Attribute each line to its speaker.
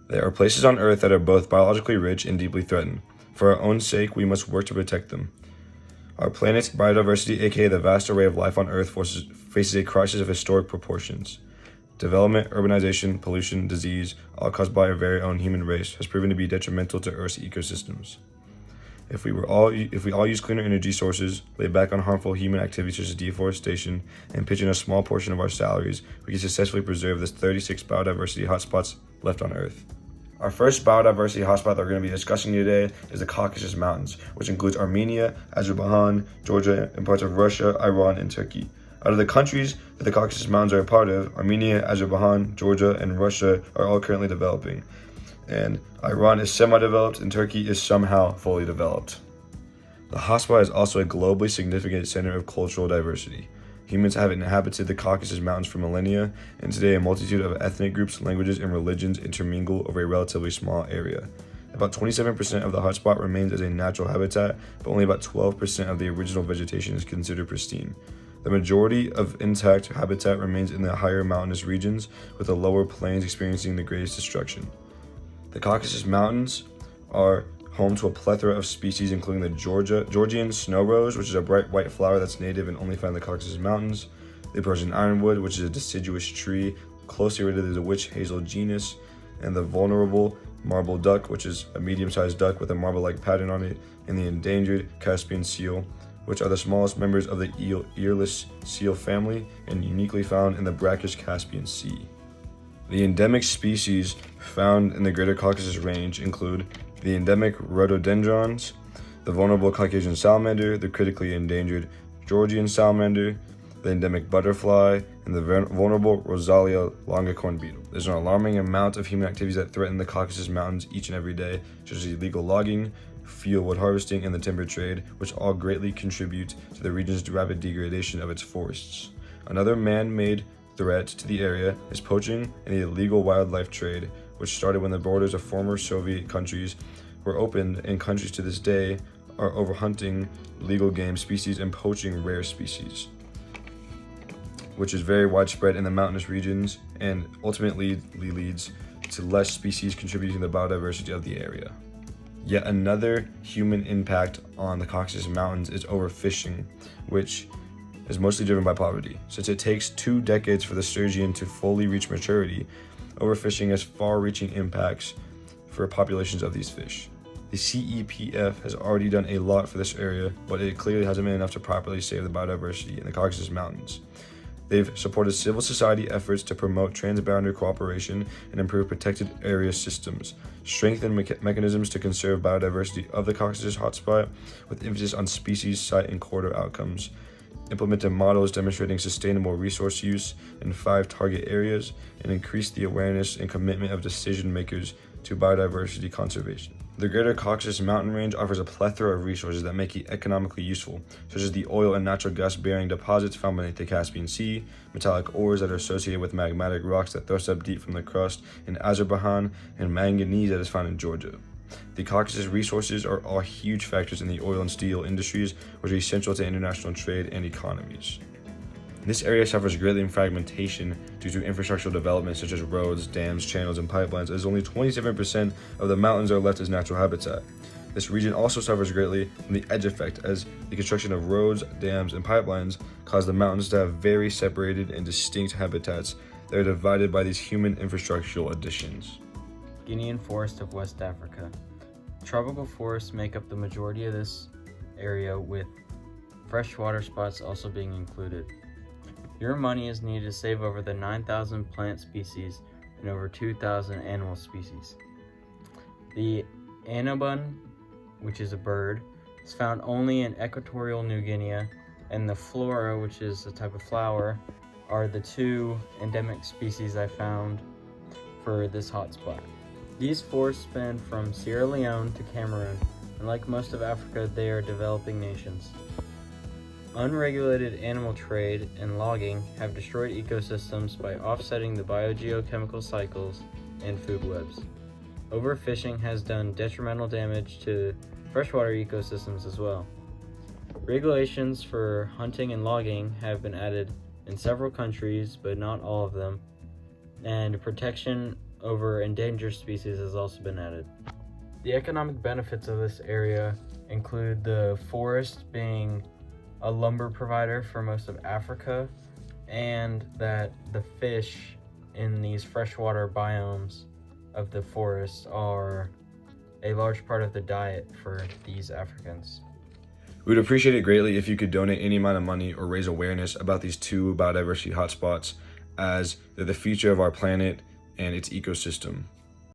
Speaker 1: There are places on Earth that are both biologically rich and deeply threatened. For our own sake, we must work to protect them. Our planet's biodiversity, aka the vast array of life on Earth, faces a crisis of historic proportions. Development, urbanization, pollution, disease, all caused by our very own human race, has proven to be detrimental to Earth's ecosystems. If we all use cleaner energy sources, lay back on harmful human activities such as deforestation, and pitch in a small portion of our salaries, we can successfully preserve the 36 biodiversity hotspots left on Earth. Our first biodiversity hotspot that we're going to be discussing today is the Caucasus Mountains, which includes Armenia, Azerbaijan, Georgia, and parts of Russia, Iran, and Turkey. Out of the countries that the Caucasus Mountains are a part of, Armenia, Azerbaijan, Georgia, and Russia are all currently developing. And Iran is semi-developed, and Turkey is somehow fully developed. The hotspot is also a globally significant center of cultural diversity. Humans have inhabited the Caucasus Mountains for millennia, and today a multitude of ethnic groups, languages, and religions intermingle over a relatively small area. About 27% of the hotspot remains as a natural habitat, but only about 12% of the original vegetation is considered pristine. The majority of intact habitat remains in the higher mountainous regions, with the lower plains experiencing the greatest destruction. The Caucasus Mountains are home to a plethora of species, including the Georgian snow rose, which is a bright white flower that's native and only found in the Caucasus Mountains, the Persian ironwood, which is a deciduous tree closely related to the witch hazel genus, and the vulnerable marble duck, which is a medium-sized duck with a marble-like pattern on it, and the endangered Caspian seal, which are the smallest members of the earless seal family and uniquely found in the brackish Caspian Sea. The endemic species found in the Greater Caucasus Range include the endemic rhododendrons, the vulnerable Caucasian salamander, the critically endangered Georgian salamander, the endemic butterfly, and the vulnerable Rosalia longicorn beetle. There's an alarming amount of human activities that threaten the Caucasus Mountains each and every day, such as illegal logging, fuel wood harvesting, and the timber trade, which all greatly contribute to the region's rapid degradation of its forests. Another man-made threat to the area is poaching and the illegal wildlife trade, which started when the borders of former Soviet countries were opened, and countries to this day are overhunting legal game species and poaching rare species, which is very widespread in the mountainous regions and ultimately leads to less species contributing to the biodiversity of the area. Yet another human impact on the Caucasus Mountains is overfishing, which is mostly driven by poverty. Since it takes 2 decades for the sturgeon to fully reach maturity, overfishing has far-reaching impacts for populations of these fish. The CEPF has already done a lot for this area, but it clearly hasn't been enough to properly save the biodiversity in the Caucasus Mountains. They've supported civil society efforts to promote transboundary cooperation and improve protected area systems, strengthen mechanisms to conserve biodiversity of the Caucasus hotspot, with emphasis on species, site, and corridor outcomes, implemented models demonstrating sustainable resource use in 5 target areas, and increased the awareness and commitment of decision makers to biodiversity conservation. The Greater Caucasus Mountain Range offers a plethora of resources that make it economically useful, such as the oil and natural gas-bearing deposits found beneath the Caspian Sea, metallic ores that are associated with magmatic rocks that thrust up deep from the crust in Azerbaijan, and manganese that is found in Georgia. The Caucasus resources are all huge factors in the oil and steel industries, which are essential to international trade and economies. This area suffers greatly in fragmentation due to infrastructural development such as roads, dams, channels, and pipelines, as only 27% of the mountains are left as natural habitat. This region also suffers greatly from the edge effect, as the construction of roads, dams, and pipelines cause the mountains to have very separated and distinct habitats that are divided by these human infrastructural additions.
Speaker 2: Guinean forest of West Africa. Tropical forests make up the majority of this area, with freshwater spots also being included. Your money is needed to save over the 9,000 plant species and over 2,000 animal species. The anabun, which is a bird, is found only in equatorial New Guinea, and the flora, which is a type of flower, are the 2 endemic species I found for this hotspot. These forests span from Sierra Leone to Cameroon, and like most of Africa, they are developing nations. Unregulated animal trade and logging have destroyed ecosystems by offsetting the biogeochemical cycles and food webs. Overfishing has done detrimental damage to freshwater ecosystems as well. Regulations for hunting and logging have been added in several countries, but not all of them, and protection over endangered species has also been added. The economic benefits of this area include the forest being a lumber provider for most of Africa, and that the fish in these freshwater biomes of the forest are a large part of the diet for these Africans.
Speaker 1: We would appreciate it greatly if you could donate any amount of money or raise awareness about these two biodiversity hotspots, as they're the future of our planet and its ecosystem.